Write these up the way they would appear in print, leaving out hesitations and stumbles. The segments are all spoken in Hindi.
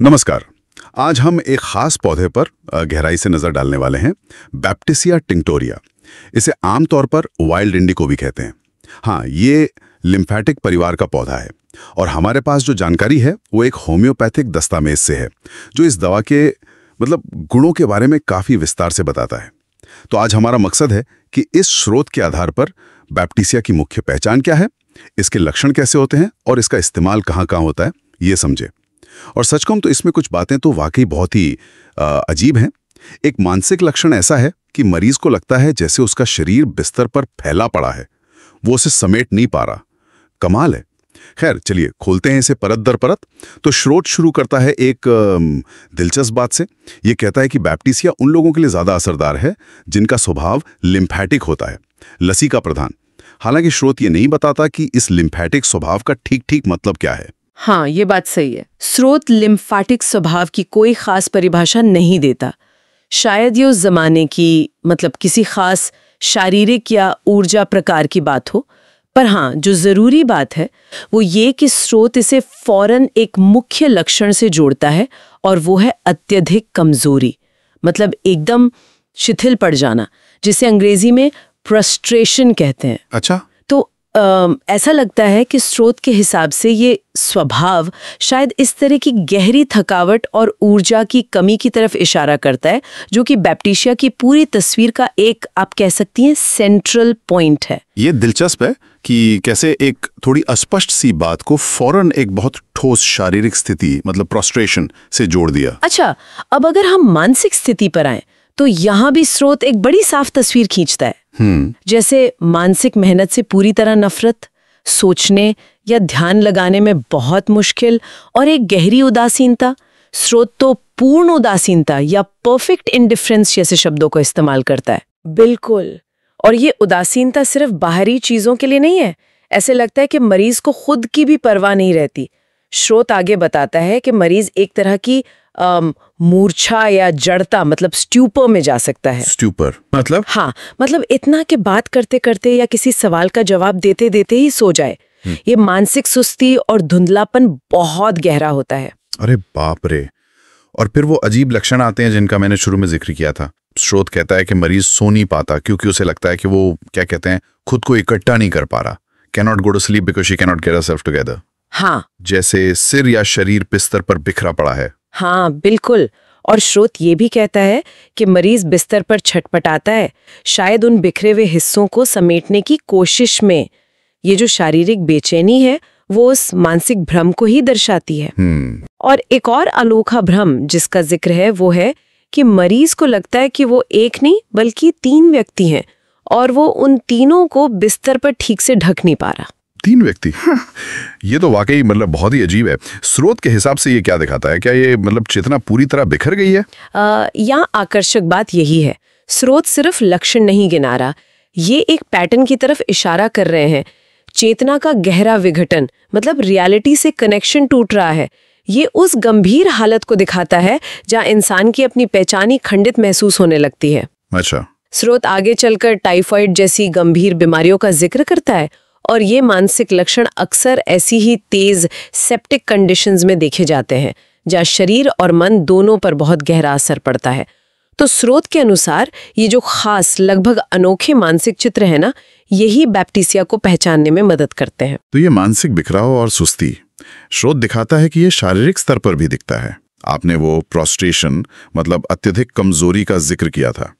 नमस्कार। आज हम एक खास पौधे पर गहराई से नजर डालने वाले हैं, बैप्टिसिया टिंक्टोरिया। इसे आमतौर पर वाइल्ड इंडिको भी कहते हैं। हाँ, ये लिम्फेटिक परिवार का पौधा है और हमारे पास जो जानकारी है वो एक होम्योपैथिक दस्तावेज से है, जो इस दवा के गुणों के बारे में काफी विस्तार से बताता है। तो आज हमारा मकसद है कि इस स्रोत के आधार पर बैप्टिसिया की मुख्य पहचान क्या है, इसके लक्षण कैसे होते हैं और इसका इस्तेमाल कहाँ-कहाँ होता है, ये समझे। और सच कहूं तो इसमें कुछ बातें तो वाकई बहुत ही अजीब हैं। एक मानसिक लक्षण ऐसा है कि मरीज को लगता है जैसे उसका शरीर बिस्तर पर फैला पड़ा है, वो उसे समेट नहीं पा रहा। कमाल है। खैर, चलिए खोलते हैं इसे परत दर परत। तो स्रोत शुरू करता है एक दिलचस्प बात से। ये कहता है कि बैप्टिसिया उन लोगों के लिए ज्यादा असरदार है जिनका स्वभाव लिम्फेटिक होता है, लसीका प्रधान। हालांकि स्रोत ये नहीं बताता कि इस लिम्फेटिक स्वभाव का ठीक मतलब क्या है। हाँ, ये बात सही है। स्रोत लिम्फेटिक स्वभाव की कोई खास परिभाषा नहीं देता। शायद ये उस जमाने की किसी खास शारीरिक या ऊर्जा प्रकार की बात हो। पर हाँ, जो जरूरी बात है वो ये कि स्रोत इसे फौरन एक मुख्य लक्षण से जोड़ता है, और वो है अत्यधिक कमजोरी, एकदम शिथिल पड़ जाना, जिसे अंग्रेजी में फ्रस्ट्रेशन कहते हैं। अच्छा। तो ऐसा लगता है कि स्रोत के हिसाब से ये स्वभाव शायद इस तरह की गहरी थकावट और ऊर्जा की कमी की तरफ इशारा करता है, जो कि बैप्टिसिया की पूरी तस्वीर का एक, आप कह सकती हैं, सेंट्रल पॉइंट है। ये दिलचस्प है कि कैसे एक थोड़ी अस्पष्ट सी बात को फौरन एक बहुत ठोस शारीरिक स्थिति प्रोस्ट्रेशन से जोड़ दिया। अच्छा, अब अगर हम मानसिक स्थिति पर आएं तो यहाँ भी स्रोत एक बड़ी साफ तस्वीर खींचता है। जैसे मानसिक मेहनत से पूरी तरह नफरत, सोचने या ध्यान लगाने में बहुत मुश्किल, और एक गहरी उदासीनता। स्रोत तो पूर्ण उदासीनता या परफेक्ट इंडिफरेंस जैसे शब्दों को इस्तेमाल करता है। बिल्कुल। और ये उदासीनता सिर्फ बाहरी चीजों के लिए नहीं है। ऐसे लगता है कि मरीज को खुद की भी परवाह नहीं रहती। स्रोत आगे बताता है कि मरीज एक तरह की मूर्छा या जड़ता स्ट्यूपर में जा सकता है। स्ट्यूपर हाँ, इतना कि बात करते करते या किसी सवाल का जवाब देते देते ही सो जाए। ये मानसिक सुस्ती और धुंधलापन बहुत गहरा होता है। अरे बाप रे। और फिर वो अजीब लक्षण आते हैं जिनका मैंने शुरू में जिक्र किया था। स्रोत कहता है कि मरीज सो नहीं पाता क्योंकि उसे लगता है कि वो, क्या कहते हैं, खुद को इकट्ठा नहीं कर पा रहा। Cannot go to sleep because she cannot get herself together. हाँ, जैसे सिर या शरीर बिस्तर पर बिखरा पड़ा है। हाँ बिल्कुल। और स्रोत ये भी कहता है कि मरीज बिस्तर पर छटपटाता है, शायद उन बिखरे हुए हिस्सों को समेटने की कोशिश में। ये जो शारीरिक बेचैनी है वो उस मानसिक भ्रम को ही दर्शाती है। और एक और अनोखा भ्रम जिसका जिक्र है वो है कि मरीज को लगता है कि वो एक नहीं बल्कि 3 व्यक्ति हैं, और वो उन तीनों को बिस्तर पर ठीक से ढक नहीं पा रहा। 3 व्यक्ति? ये तो वाकई बहुत ही अजीब है। स्रोत के हिसाब से ये क्या दिखाता है? क्या ये चेतना पूरी तरह बिखर गई है? यहाँ आकर्षक बात यही है, स्रोत सिर्फ लक्षण नहीं गिना रहा, ये एक पैटर्न की तरफ इशारा कर रहे हैं। चेतना का गहरा विघटन, रियलिटी से कनेक्शन टूट रहा है। ये उस गंभीर हालत को दिखाता है जहाँ इंसान की अपनी पहचान ही खंडित महसूस होने लगती है। अच्छा। स्रोत आगे चलकर टाइफाइड जैसी गंभीर बीमारियों का जिक्र करता है, और ये मानसिक लक्षण अक्सर ऐसी ही तेज सेप्टिक कंडीशंस में देखे जाते हैं जहाँ शरीर और मन दोनों पर बहुत गहरा असर पड़ता है। तो स्रोत के अनुसार ये जो खास, लगभग अनोखे मानसिक चित्र है ना, यही बैप्टिसिया को पहचानने में मदद करते हैं। तो ये मानसिक बिखराव और सुस्ती, स्रोत दिखाता है कि ये शारीरिक स्तर पर भी दिखता है। आपने वो प्रोस्ट्रेशन अत्यधिक कमजोरी का जिक्र किया था।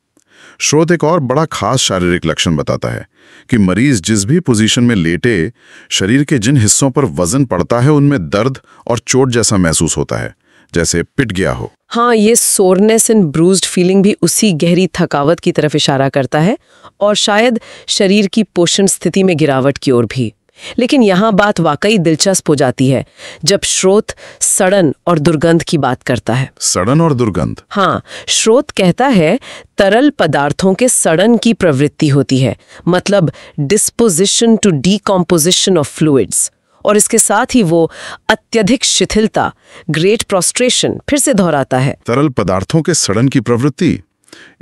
स्रोत एक और बड़ा खास शारीरिक लक्षण बताता है कि मरीज जिस भी पोजीशन में लेटे, शरीर के जिन हिस्सों पर वजन पड़ता है उनमें दर्द और चोट जैसा महसूस होता है, जैसे पिट गया हो। हाँ, ये सोरनेस एंड ब्रूज्ड फीलिंग भी उसी गहरी थकावट की तरफ इशारा करता है, और शायद शरीर की पोषण स्थिति में गिरावट की ओर भी। लेकिन यहाँ बात वाकई दिलचस्प हो जाती है जब स्रोत सड़न और दुर्गंध की बात करता है। सड़न और दुर्गंध? हाँ, स्रोत कहता है तरल पदार्थों के सड़न की प्रवृत्ति होती है, disposition to decomposition of fluids. और इसके साथ ही वो अत्यधिक शिथिलता, ग्रेट प्रोस्ट्रेशन फिर से दोहराता है। तरल पदार्थों के सड़न की प्रवृत्ति,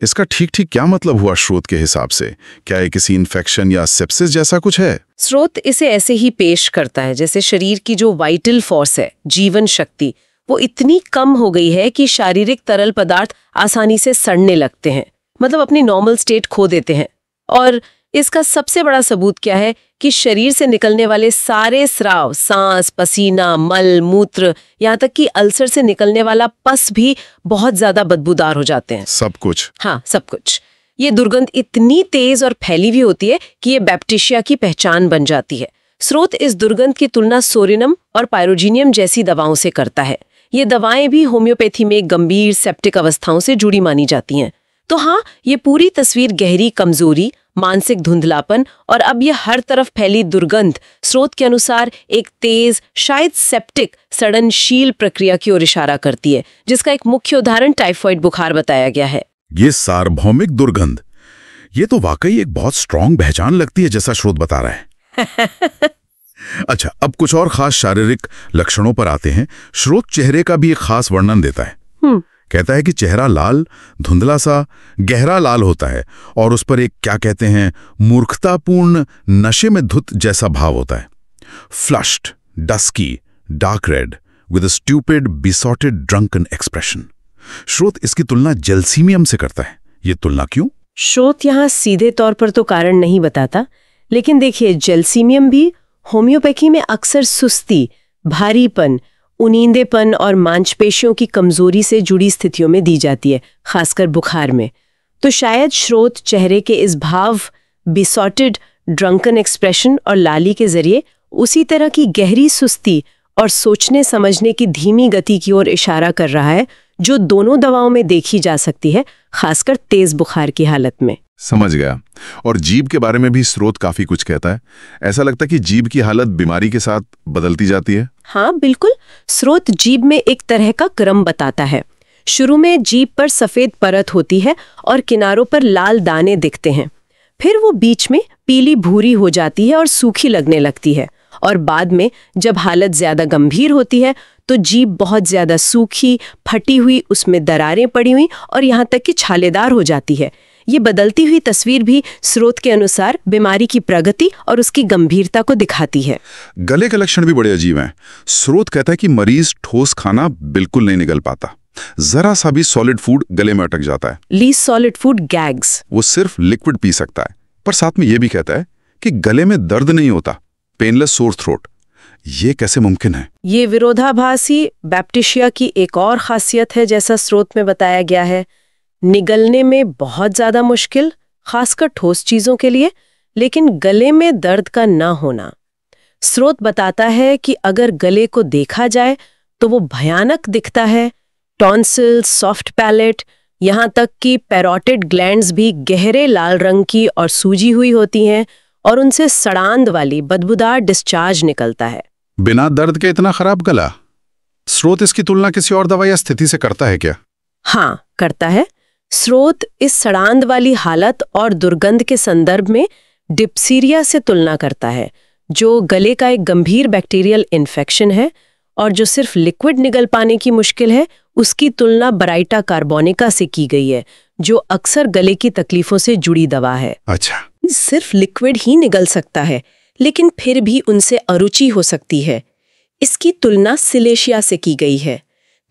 इसका ठीक क्या मतलब हुआ स्रोत के हिसाब से? क्या ये किसी इन्फेक्शन या सेप्सिस जैसा कुछ है? स्रोत इसे ऐसे ही पेश करता है जैसे शरीर की जो वाइटल फोर्स है, जीवन शक्ति, वो इतनी कम हो गई है कि शारीरिक तरल पदार्थ आसानी से सड़ने लगते हैं, मतलब अपनी नॉर्मल स्टेट खो देते हैं। और इसका सबसे बड़ा सबूत क्या है कि शरीर से निकलने वाले सारे स्राव, सांस, पसीना, मल, मूत्र, यहाँ तक कि अल्सर से निकलने वाला पस भी बहुत ज्यादा बदबूदार हो जाते हैं। सब कुछ? हाँ, सब कुछ। ये दुर्गंध इतनी तेज और फैली हुई होती है कि ये बैप्टिशिया की पहचान बन जाती है। स्रोत इस दुर्गंध की तुलना सोरिनम और पायरोजीनियम जैसी दवाओं से करता है। ये दवाएं भी होम्योपैथी में गंभीर सेप्टिक अवस्थाओं से जुड़ी मानी जाती हैं। तो हाँ, ये पूरी तस्वीर गहरी कमजोरी, मानसिक धुंधलापन और अब ये हर तरफ फैली दुर्गंध स्रोत के अनुसार एक तेज, शायद सेप्टिक, सड़नशील प्रक्रिया की ओर इशारा करती है, जिसका एक मुख्य उदाहरण टाइफॉइड बुखार बताया गया है। ये सार्वभौमिक दुर्गंध, ये तो वाकई एक बहुत स्ट्रॉन्ग पहचान लगती है, जैसा स्रोत बता रहा है। अच्छा, अब कुछ और खास शारीरिक लक्षणों पर आते हैं। स्रोत चेहरे का भी एक खास वर्णन देता है। कहता है कि चेहरा लाल, धुंधला सा, गहरा लाल होता है और उस पर एक, क्या कहते हैं, मूर्खतापूर्ण, नशे में धुत जैसा भाव होता है। Flushed, dusky, dark red with a stupid, besotted, drunken expression. स्रोत इसकी तुलना जेलसीमियम से करता है। ये तुलना क्यों? स्रोत यहाँ सीधे तौर पर तो कारण नहीं बताता, लेकिन देखिए, जेलसीमियम भी होम्योपैथी में अक्सर सुस्ती, भारीपन, उनींदेपन और मांसपेशियों की कमजोरी से जुड़ी स्थितियों में दी जाती है, खासकर बुखार में। तो शायद स्रोत चेहरे के इस भाव, बिसॉटेड, ड्रंकन एक्सप्रेशन और लाली के जरिए उसी तरह की गहरी सुस्ती और सोचने समझने की धीमी गति की ओर इशारा कर रहा है, जो दोनों दवाओं में देखी जा सकती है, खासकर तेज बुखार की हालत में। समझ गया। और जीभ के बारे में भी स्रोत काफी कुछ कहता है। ऐसा लगता है कि जीभ की हालत बीमारी के साथ बदलती जाती है। हाँ, बिल्कुल। स्रोत जीभ में एक तरह का क्रम बताता है। शुरू में जीभ पर सफेद परत होती है और किनारों पर लाल दाने दिखते हैं। फिर वो बीच में पीली भूरी हो जाती है और सूखी लगने लगती है। और बाद में जब हालत ज्यादा गंभीर होती है तो जीभ बहुत ज्यादा सूखी, फटी हुई, उसमें दरारें पड़ी हुई और यहाँ तक कि छालेदार हो जाती है। ये बदलती हुई तस्वीर भी स्रोत के अनुसार बीमारी की प्रगति और उसकी गंभीरता को दिखाती है। गले के लक्षण भी बड़े अजीब हैं। स्रोत कहता है कि मरीज ठोस खाना बिल्कुल नहीं निगल पाता, जरा सा भी सॉलिड फूड गले में अटक जाता है। Least solid food gags. वो सिर्फ लिक्विड पी सकता है, पर साथ में ये भी कहता है कि गले में दर्द नहीं होता, पेनलेस सोर थ्रोट। ये कैसे मुमकिन है? ये विरोधाभासी बैप्टिशिया की एक और खासियत है, जैसा स्रोत में बताया गया है। निगलने में बहुत ज्यादा मुश्किल, खासकर ठोस चीजों के लिए, लेकिन गले में दर्द का ना होना। स्रोत बताता है कि अगर गले को देखा जाए तो वो भयानक दिखता है। टॉन्सिल, सॉफ्ट पैलेट, यहाँ तक कि पैरोटिड ग्लैंड्स भी गहरे लाल रंग की और सूजी हुई होती हैं और उनसे सड़ांध वाली बदबूदार डिस्चार्ज निकलता है। बिना दर्द के इतना खराब गला? स्रोत इसकी तुलना किसी और दवा या स्थिति से करता है क्या? हाँ, करता है। स्रोत इस सड़ांध वाली हालत और दुर्गंध के संदर्भ में डिप्सीरिया से तुलना करता है, जो गले का एक गंभीर बैक्टीरियल इन्फेक्शन है और जो सिर्फ लिक्विड निगल पाने की मुश्किल है, उसकी तुलना बराइटा कार्बोनिका से की गई है, जो अक्सर गले की तकलीफों से जुड़ी दवा है। अच्छा। सिर्फ लिक्विड ही निगल सकता है, लेकिन फिर भी उनसे अरुचि हो सकती है। इसकी तुलना सिलेशिया से की गई है।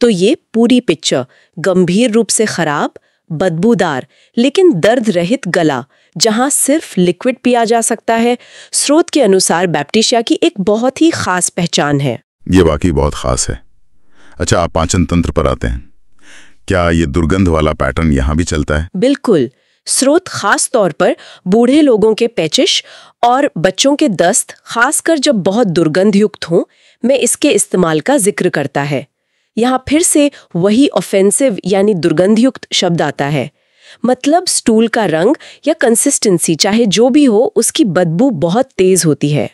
तो ये पूरी पिक्चर, गंभीर रूप से खराब, बदबूदार लेकिन दर्द रहित गला, जहां सिर्फ लिक्विड पिया जा सकता है, स्रोत के अनुसार बैप्टिशिया की एक बहुत ही खास पहचान है। ये वाकई बहुत खास है। अच्छा, आप पाचन तंत्र पर आते हैं। क्या ये दुर्गंध वाला पैटर्न यहाँ भी चलता है? बिल्कुल। स्रोत खास तौर पर बूढ़े लोगों के पेचिश और बच्चों के दस्त, खासकर जब बहुत दुर्गंध युक्त हों, में इसके इस्तेमाल का जिक्र करता है। यहाँ फिर से वही ऑफेंसिव यानी दुर्गंधयुक्त शब्द आता है। मतलब स्टूल का रंग या कंसिस्टेंसी, चाहे जो भी हो, उसकी बदबू बहुत तेज होती है।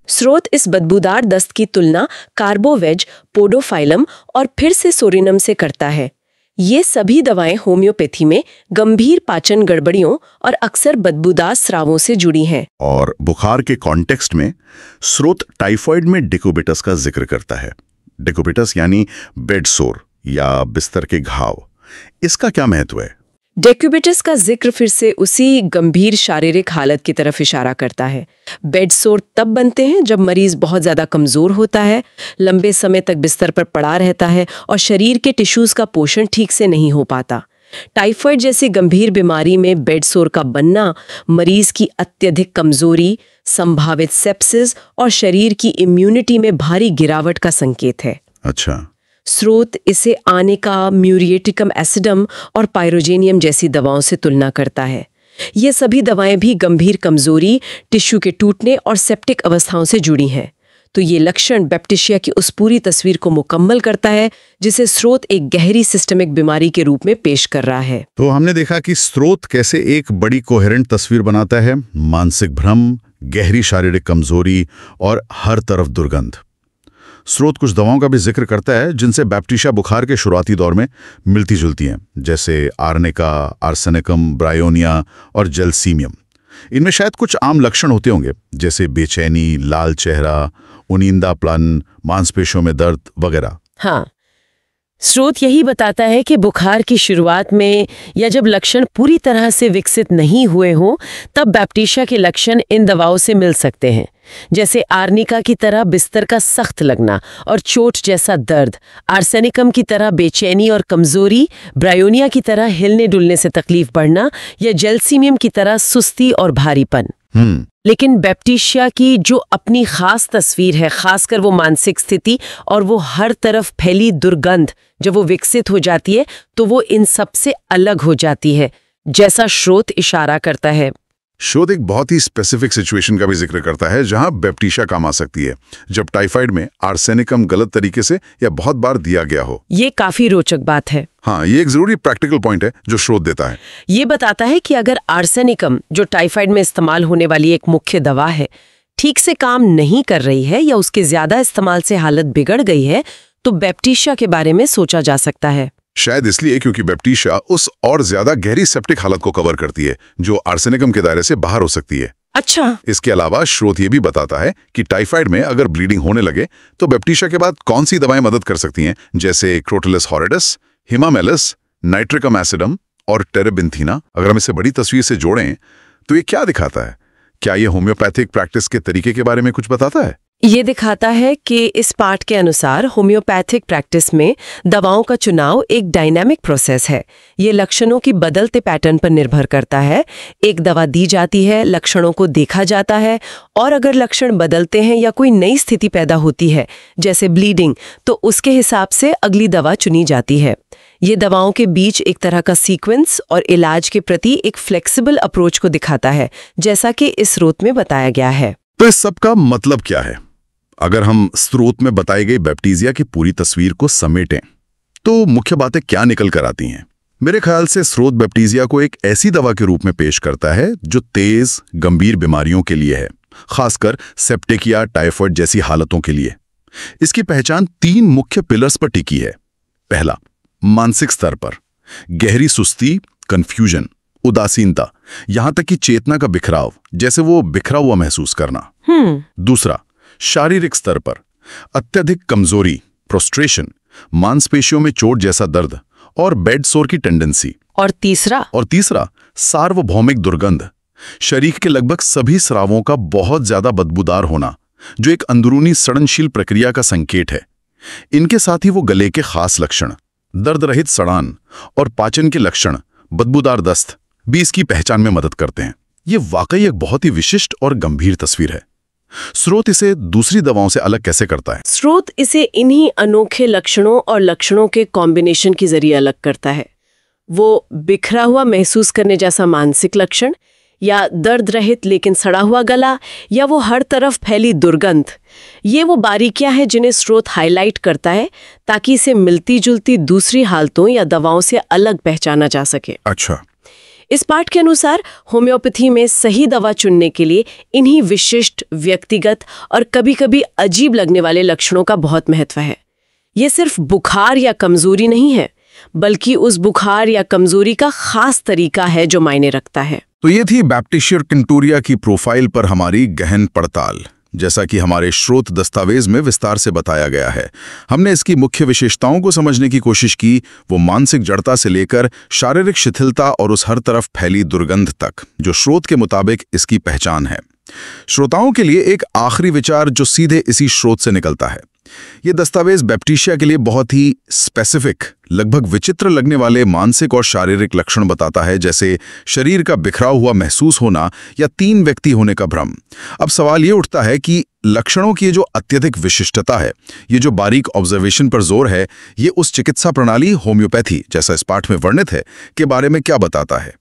स्रोत इस बदबूदार दस्त की तुलना कार्बोवेज, पोडोफाइलम और फिर से सोरिनम से करता है। ये सभी दवाएं होम्योपैथी में गंभीर पाचन गड़बड़ियों और अक्सर बदबूदार स्रावों से जुड़ी हैं। और बुखार के कॉन्टेक्स्ट में स्रोत टाइफॉइड में डिकोबिटस का जिक्र करता है। डिकोबिटस यानी बेड सोर या बिस्तर के घाव। इसका क्या महत्व है? डेक्यूबिटस का जिक्र फिर से उसी गंभीर शारीरिक हालत की तरफ इशारा करता है। बेड सोर तब बनते हैं जब मरीज बहुत ज्यादा कमजोर होता है, लंबे समय तक बिस्तर पर पड़ा रहता है और शरीर के टिश्यूज का पोषण ठीक से नहीं हो पाता। टाइफाइड जैसी गंभीर बीमारी में बेड सोर का बनना मरीज की अत्यधिक कमजोरी, संभावित सेप्सिस और शरीर की इम्यूनिटी में भारी गिरावट का संकेत है। अच्छा। स्रोत इसे आनिका, म्यूरिएटिकम एसिडम और पायरोजेनियम जैसी दवाओं से तुलना करता है। ये सभी दवाएं भी गंभीर कमजोरी, टिश्यू के टूटने और सेप्टिक अवस्थाओं से जुड़ी हैं। तो ये लक्षण बैप्टिशिया की उस पूरी तस्वीर को मुकम्मल करता है जिसे स्रोत एक गहरी सिस्टमिक बीमारी के रूप में पेश कर रहा है। तो हमने देखा कि स्रोत कैसे एक बड़ी कोहेरेंट तस्वीर बनाता है, मानसिक भ्रम, गहरी शारीरिक कमजोरी और हर तरफ दुर्गंध। स्रोत कुछ दवाओं का भी जिक्र करता है जिनसे बैप्टिशिया बुखार के शुरुआती दौर में मिलती जुलती हैं, जैसे आर्निका, आर्सेनिकम, ब्रायोनिया और जेलसीमियम। इनमें शायद कुछ आम लक्षण होते होंगे, जैसे बेचैनी, लाल चेहरा, उनींदापन, मांसपेशियों में दर्द वगैरह। हाँ, स्रोत यही बताता है कि बुखार की शुरुआत में या जब लक्षण पूरी तरह से विकसित नहीं हुए हों, तब बैप्टिशिया के लक्षण इन दवाओं से मिल सकते हैं, जैसे आर्निका की तरह बिस्तर का सख्त लगना और चोट जैसा दर्द, आर्सेनिकम की तरह बेचैनी और कमजोरी, ब्रायोनिया की तरह हिलने डुलने से तकलीफ बढ़ना या जेलसीमियम की तरह सुस्ती और भारीपन। लेकिन बैप्टिशिया की जो अपनी खास तस्वीर है, खासकर वो मानसिक स्थिति और वो हर तरफ फैली दुर्गंध जब वो विकसित हो जाती है तो वो इन सब से अलग हो जाती है, जैसा स्रोत इशारा करता है। स्रोत एक बहुत ही स्पेसिफिक सिचुएशन का भी जिक्र करता है जहां बैप्टिशिया काम आ सकती है, जब टाइफाइड में आर्सेनिकम गलत तरीके से या बहुत बार दिया गया हो। ये काफी रोचक बात है। हाँ, ये एक जरूरी प्रैक्टिकल पॉइंट है जो स्रोत देता है। ये बताता है कि अगर आर्सेनिकम, जो टाइफाइड में इस्तेमाल होने वाली एक मुख्य दवा है, ठीक से काम नहीं कर रही है या उसके ज्यादा इस्तेमाल से हालत बिगड़ गई है, तो बैप्टिशिया के बारे में सोचा जा सकता है। शायद इसलिए क्योंकि बैप्टिशिया उस और ज्यादा गहरी सेप्टिक हालत को कवर करती है जो आर्सेनिकम के दायरे से बाहर हो सकती है। अच्छा। इसके अलावा स्रोत ये भी बताता है कि टाइफाइड में अगर ब्लीडिंग होने लगे तो बैप्टिशिया के बाद कौन सी दवाएं मदद कर सकती हैं, जैसे क्रोटिलिस हॉरिडिस, हिमामेलिस, नाइट्रिकम एसिडम और टेरेबिंथीना। अगर हम इसे बड़ी तस्वीर से जोड़ें तो ये क्या दिखाता है? क्या ये होम्योपैथिक प्रैक्टिस के तरीके के बारे में कुछ बताता है? ये दिखाता है कि इस पाठ के अनुसार होम्योपैथिक प्रैक्टिस में दवाओं का चुनाव एक डायनामिक प्रोसेस है। ये लक्षणों की बदलते पैटर्न पर निर्भर करता है। एक दवा दी जाती है, लक्षणों को देखा जाता है और अगर लक्षण बदलते हैं या कोई नई स्थिति पैदा होती है, जैसे ब्लीडिंग, तो उसके हिसाब से अगली दवा चुनी जाती है। ये दवाओं के बीच एक तरह का सीक्वेंस और इलाज के प्रति एक फ्लेक्सिबल अप्रोच को दिखाता है, जैसा कि इस स्रोत में बताया गया है। तो इस सब का मतलब क्या है? अगर हम स्रोत में बताई गई बैप्टिशिया की पूरी तस्वीर को समेटें तो मुख्य बातें क्या निकल कर आती हैं? मेरे ख्याल से स्रोत बैप्टिशिया को एक ऐसी दवा के रूप में पेश करता है जो तेज, गंभीर बीमारियों के लिए है, खासकर सेप्टिक या टाइफाइड जैसी हालतों के लिए। इसकी पहचान 3 मुख्य पिलर्स पर टिकी है। पहला, मानसिक स्तर पर गहरी सुस्ती, कंफ्यूजन, उदासीनता, यहां तक कि चेतना का बिखराव, जैसे वो बिखरा हुआ महसूस करना। दूसरा, शारीरिक स्तर पर अत्यधिक कमजोरी, प्रोस्ट्रेशन, मांसपेशियों में चोट जैसा दर्द और बेड सोर की टेंडेंसी। और तीसरा सार्वभौमिक दुर्गंध, शरीर के लगभग सभी स्रावों का बहुत ज्यादा बदबूदार होना, जो एक अंदरूनी सड़नशील प्रक्रिया का संकेत है। इनके साथ ही वो गले के खास लक्षण, दर्द रहित सड़ान और पाचन के लक्षण, बदबूदार दस्त भी इसकी पहचान में मदद करते हैं। ये वाकई एक बहुत ही विशिष्ट और गंभीर तस्वीर है। स्रोत इसे दूसरी दवाओं से अलग कैसे करता है? स्रोत इसे इन्हीं अनोखे लक्षणों और लक्षणों के कॉम्बिनेशन के जरिए अलग करता है। वो बिखरा हुआ महसूस करने जैसा मानसिक लक्षण, या दर्द रहित लेकिन सड़ा हुआ गला, या वो हर तरफ फैली दुर्गंध, ये वो बारीकियां हैं जिन्हें स्रोत हाईलाइट करता है ताकि इसे मिलती जुलती दूसरी हालतों या दवाओं से अलग पहचाना जा सके। अच्छा। इस पाठ के अनुसार होम्योपैथी में सही दवा चुनने के लिए इन्हीं विशिष्ट, व्यक्तिगत और कभी-कभी अजीब लगने वाले लक्षणों का बहुत महत्व है। ये सिर्फ बुखार या कमजोरी नहीं है, बल्कि उस बुखार या कमजोरी का खास तरीका है जो मायने रखता है। तो ये थी बैप्टिशिया टिंक्टोरिया की प्रोफाइल पर हमारी गहन पड़ताल। जैसा कि हमारे स्रोत दस्तावेज में विस्तार से बताया गया है। हमने इसकी मुख्य विशेषताओं को समझने की कोशिश की, वो मानसिक जड़ता से लेकर शारीरिक शिथिलता और उस हर तरफ फैली दुर्गंध तक, जो स्रोत के मुताबिक इसकी पहचान है। श्रोताओं के लिए एक आखिरी विचार जो सीधे इसी स्रोत से निकलता है। ये दस्तावेज बैप्टिशिया के लिए बहुत ही स्पेसिफिक, लगभग विचित्र लगने वाले मानसिक और शारीरिक लक्षण बताता है, जैसे शरीर का बिखराव हुआ महसूस होना या 3 व्यक्ति होने का भ्रम। अब सवाल ये उठता है कि लक्षणों की जो अत्यधिक विशिष्टता है, ये जो बारीक ऑब्जर्वेशन पर जोर है, ये उस चिकित्सा प्रणाली होम्योपैथी, जैसा इस पाठ में वर्णित है, के बारे में क्या बताता है?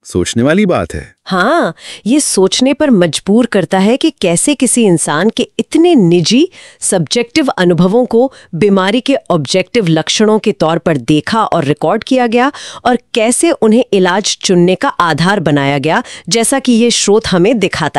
सोचने वाली बात है। हाँ, ये सोचने पर मजबूर करता है कि कैसे किसी इंसान के इतने निजी सब्जेक्टिव अनुभवों को बीमारी के ऑब्जेक्टिव लक्षणों के तौर पर देखा और रिकॉर्ड किया गया, और कैसे उन्हें इलाज चुनने का आधार बनाया गया, जैसा कि ये स्रोत हमें दिखाता है।